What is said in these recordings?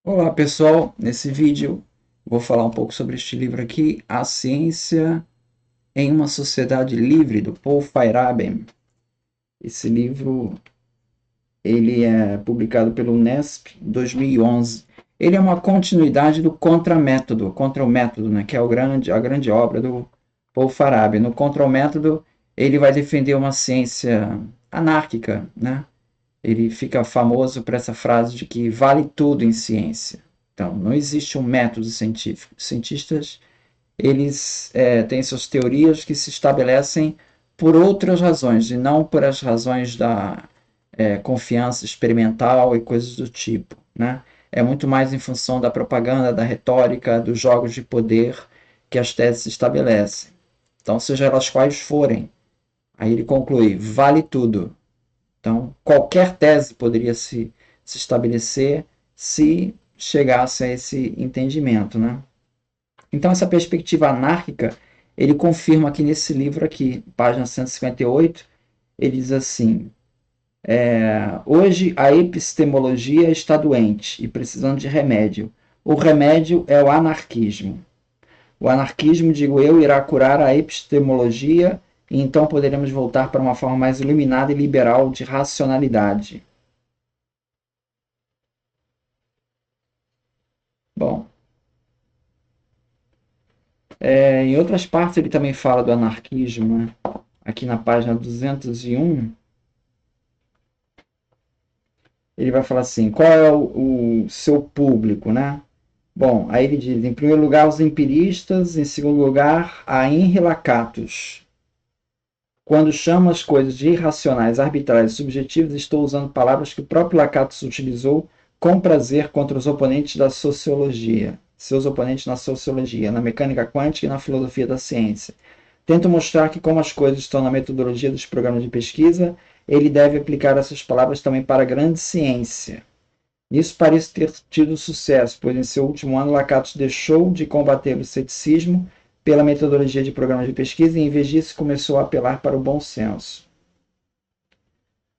Olá pessoal, nesse vídeo vou falar um pouco sobre este livro aqui, A Ciência em uma Sociedade Livre, do Paul Feyerabend. Esse livro ele é publicado pelo Unesp em 2011. Ele é uma continuidade do Contramétodo, Contra o Método, né, que é a grande obra do Paul Feyerabend. No Contra o Método ele vai defender uma ciência anárquica, né? Ele fica famoso por essa frase de que vale tudo em ciência. Então, não existe um método científico. Os cientistas, eles têm suas teorias que se estabelecem por outras razões, e não por as razões da confiança experimental e coisas do tipo, né? É muito mais em função da propaganda, da retórica, dos jogos de poder que as teses se estabelecem. Então, seja elas quais forem, aí ele conclui, vale tudo. Então, qualquer tese poderia se estabelecer se chegasse a esse entendimento, né? Então, essa perspectiva anárquica, ele confirma aqui nesse livro aqui, página 158, ele diz assim, hoje a epistemologia está doente e precisando de remédio. O remédio é o anarquismo. O anarquismo, digo eu, irá curar a epistemologia e então poderemos voltar para uma forma mais iluminada e liberal de racionalidade. Bom, em outras partes ele também fala do anarquismo, né? Aqui na página 201, ele vai falar assim, qual é o seu público, né? Bom, aí ele diz, em primeiro lugar, os empiristas, em segundo lugar, a inrelacatos. Quando chamo as coisas de irracionais, arbitrárias e subjetivas, estou usando palavras que o próprio Lakatos utilizou com prazer contra os oponentes da sociologia, seus oponentes na sociologia, na mecânica quântica e na filosofia da ciência. Tento mostrar que, como as coisas estão na metodologia dos programas de pesquisa, ele deve aplicar essas palavras também para a grande ciência. Nisso parece ter tido sucesso, pois em seu último ano Lakatos deixou de combater o ceticismo pela metodologia de programas de pesquisa e, em vez disso, começou a apelar para o bom senso.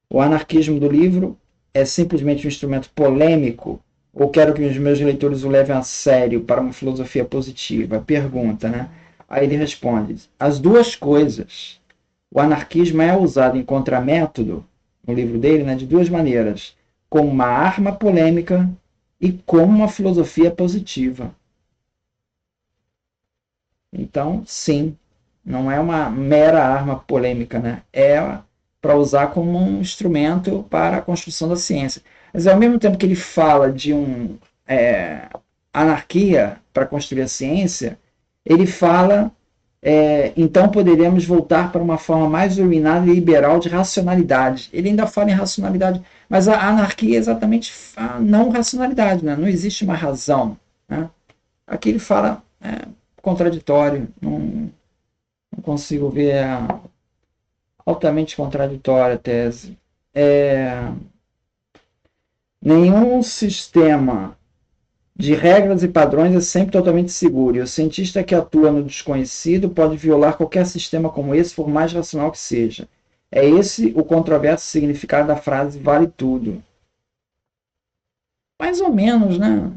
O anarquismo do livro é simplesmente um instrumento polêmico ou quero que os meus leitores o levem a sério para uma filosofia positiva? Pergunta, né? Aí ele responde, as duas coisas. O anarquismo é usado em contramétodo, no livro dele, né, de duas maneiras, como uma arma polêmica e como uma filosofia positiva. Então, sim, não é uma mera arma polêmica, né? É para usar como um instrumento para a construção da ciência. Mas ao mesmo tempo que ele fala de anarquia para construir a ciência, ele fala então poderíamos voltar para uma forma mais iluminada e liberal de racionalidade. Ele ainda fala em racionalidade, mas a anarquia é exatamente a não racionalidade, né? Não existe uma razão. Né? Aqui ele fala contraditório, não consigo ver altamente contraditória a tese. Nenhum sistema de regras e padrões é sempre totalmente seguro, e o cientista que atua no desconhecido pode violar qualquer sistema como esse, por mais racional que seja. É esse o controverso significado da frase vale tudo. Mais ou menos, né?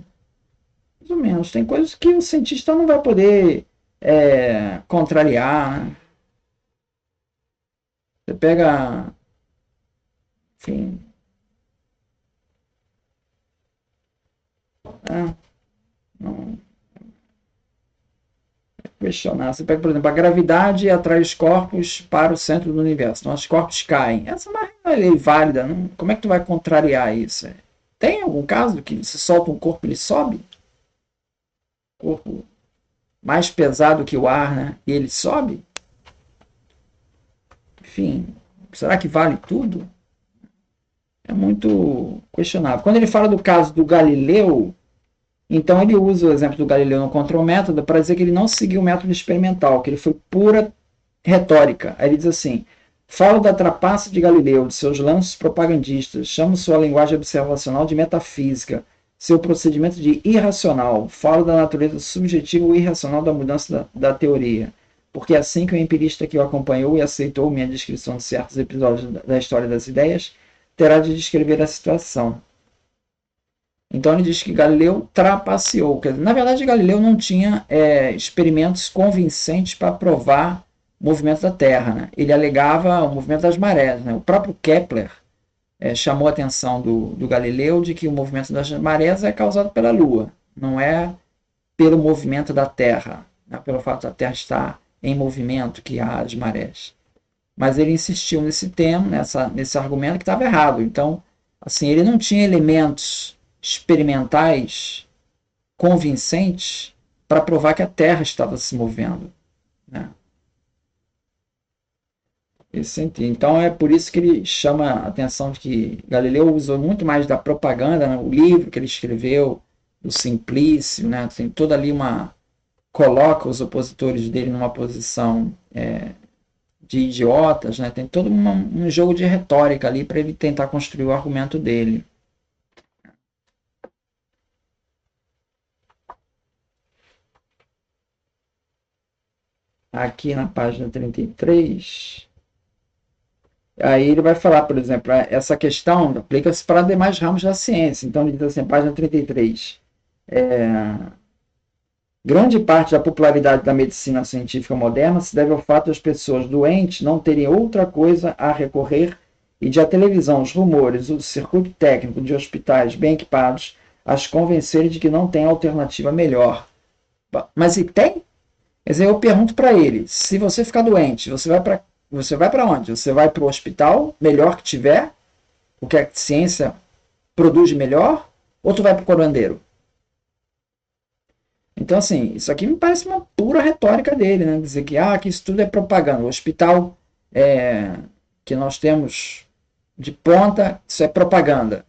Mais ou menos. Tem coisas que o cientista não vai poder contrariar. Né? Você pega, enfim, não questionar. Você pega, por exemplo, a gravidade atrai os corpos para o centro do universo. Então, os corpos caem. Essa é uma lei válida. Não, como é que tu vai contrariar isso? Tem algum caso que você solta um corpo e ele sobe? Corpo mais pesado que o ar, né? E ele sobe? Enfim, será que vale tudo? É muito questionável. Quando ele fala do caso do Galileu, então ele usa o exemplo do Galileu no contra-método para dizer que ele não seguiu o método experimental, que ele foi pura retórica. Aí ele diz assim, falo da trapaça de Galileu, de seus lances propagandistas, chamo sua linguagem observacional de metafísica, seu procedimento de irracional, falo da natureza subjetiva ou irracional da mudança da teoria, porque é assim que o empirista que o acompanhou e aceitou minha descrição de certos episódios da história das ideias, terá de descrever a situação. Então ele diz que Galileu trapaceou. Quer dizer, na verdade, Galileu não tinha experimentos convincentes para provar o movimento da Terra. Né? Ele alegava o movimento das marés. Né? O próprio Kepler chamou a atenção do Galileu de que o movimento das marés é causado pela Lua, não é pelo movimento da Terra, né? Pelo fato da Terra estar em movimento que há as marés. Mas ele insistiu nesse tema, nesse argumento que estava errado. Então, assim, ele não tinha elementos experimentais convincentes para provar que a Terra estava se movendo. Né? Então é por isso que ele chama a atenção de que Galileu usou muito mais da propaganda, né? O livro que ele escreveu, do Simplício, né? Tem toda ali coloca os opositores dele numa posição de idiotas, né? Tem todo um jogo de retórica ali para ele tentar construir o argumento dele. Aqui na página 33, aí ele vai falar, por exemplo, essa questão aplica-se para demais ramos da ciência. Então ele diz assim, página 33, grande parte da popularidade da medicina científica moderna se deve ao fato das pessoas doentes não terem outra coisa a recorrer e de a televisão, os rumores, o circuito técnico de hospitais bem equipados as convencerem de que não tem alternativa melhor. Mas e tem? Quer dizer, eu pergunto para ele, se você ficar doente, você vai para onde? Você vai para o hospital, melhor que tiver, o que a ciência produz de melhor, ou tu vai para o curandeiro? Então, assim, isso aqui me parece uma pura retórica dele, né? Dizer que isso tudo é propaganda. O hospital que nós temos de ponta, isso é propaganda.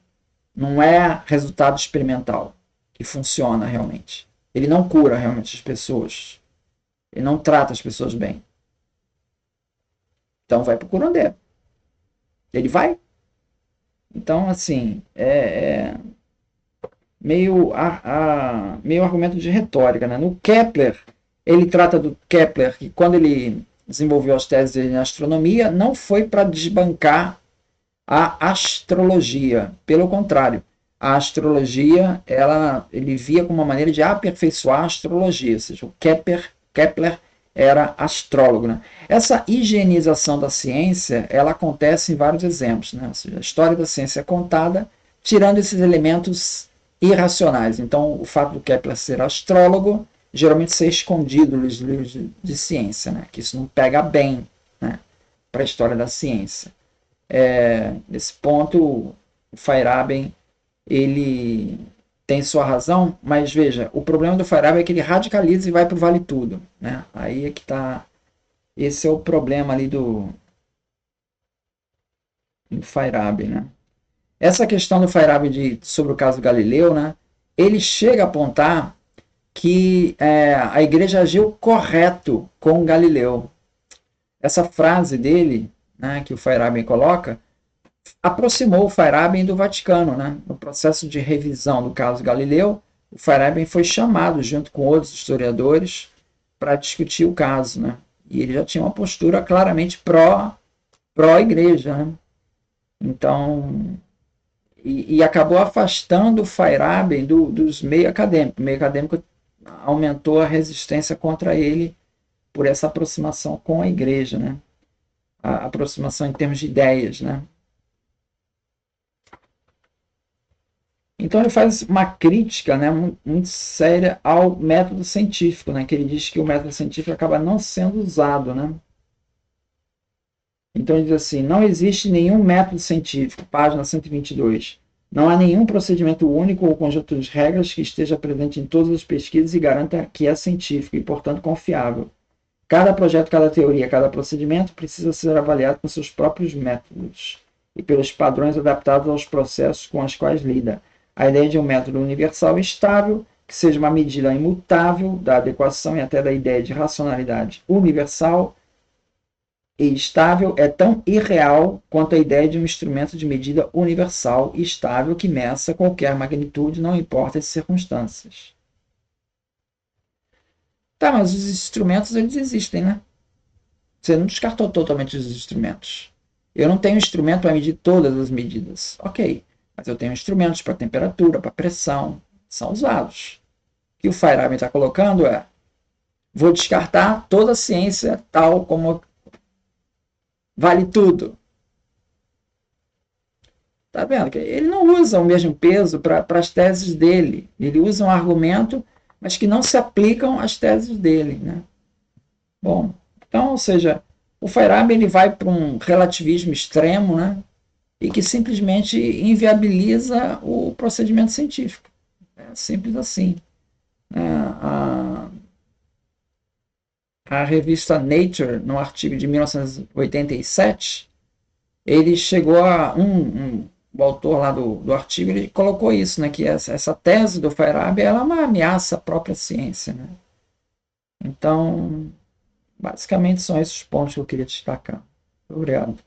Não é resultado experimental que funciona realmente. Ele não cura realmente as pessoas. Ele não trata as pessoas bem. Então vai para o curandeiro. Ele vai. Então, assim, meio argumento de retórica. Né? No Kepler, ele trata do Kepler que quando ele desenvolveu as teses dele na astronomia, não foi para desbancar a astrologia. Pelo contrário, a astrologia ele via como uma maneira de aperfeiçoar a astrologia. Ou seja, o Kepler era astrólogo. Né? Essa higienização da ciência ela acontece em vários exemplos. Né? Ou seja, a história da ciência é contada tirando esses elementos irracionais. Então, o fato do Kepler ser astrólogo geralmente ser escondido nos livros de ciência, né? Que isso não pega bem, né? Para a história da ciência. Nesse ponto, o Feyerabend ele tem sua razão, mas veja, o problema do Feyerabend é que ele radicaliza e vai para o vale tudo, né? Aí é que está, esse é o problema ali do Feyerabend, né? Essa questão do Feyerabend sobre o caso Galileu, né? Ele chega a apontar que a igreja agiu correto com Galileu. Essa frase dele, né, que o Feyerabend coloca, aproximou o Feyerabend do Vaticano. Né? No processo de revisão do caso Galileu, o Feyerabend foi chamado junto com outros historiadores para discutir o caso. Né? E ele já tinha uma postura claramente pró-igreja. Né? Então, e acabou afastando o Feyerabend dos meios acadêmicos. O meio acadêmico aumentou a resistência contra ele por essa aproximação com a igreja, né? A aproximação em termos de ideias, né? Então ele faz uma crítica, né, muito séria ao método científico, né? Que ele diz que o método científico acaba não sendo usado, né? Então ele diz assim, não existe nenhum método científico, página 122. Não há nenhum procedimento único ou conjunto de regras que esteja presente em todas as pesquisas e garanta que é científico e, portanto, confiável. Cada projeto, cada teoria, cada procedimento precisa ser avaliado com seus próprios métodos e pelos padrões adaptados aos processos com os quais lida. A ideia de um método universal e estável, que seja uma medida imutável da adequação e até da ideia de racionalidade universal e estável, é tão irreal quanto a ideia de um instrumento de medida universal e estável que meça qualquer magnitude, não importa as circunstâncias. Tá, mas os instrumentos, eles existem, né? Você não descartou totalmente os instrumentos. Eu não tenho instrumento para medir todas as medidas. Ok. Mas eu tenho instrumentos para temperatura, para pressão, são usados. O que o Feyerabend está colocando é: vou descartar toda a ciência tal como vale tudo. Tá vendo? Que ele não usa o mesmo peso para as teses dele. Ele usa um argumento, mas que não se aplicam às teses dele, né? Bom, então, ou seja, o Feyerabend ele vai para um relativismo extremo, né? E que simplesmente inviabiliza o procedimento científico. É simples assim. A revista Nature, no artigo de 1987, ele chegou a o autor lá do artigo, ele colocou isso, né, que essa tese do Feyerabend ela é uma ameaça à própria ciência, né? Então, basicamente são esses pontos que eu queria destacar. Obrigado.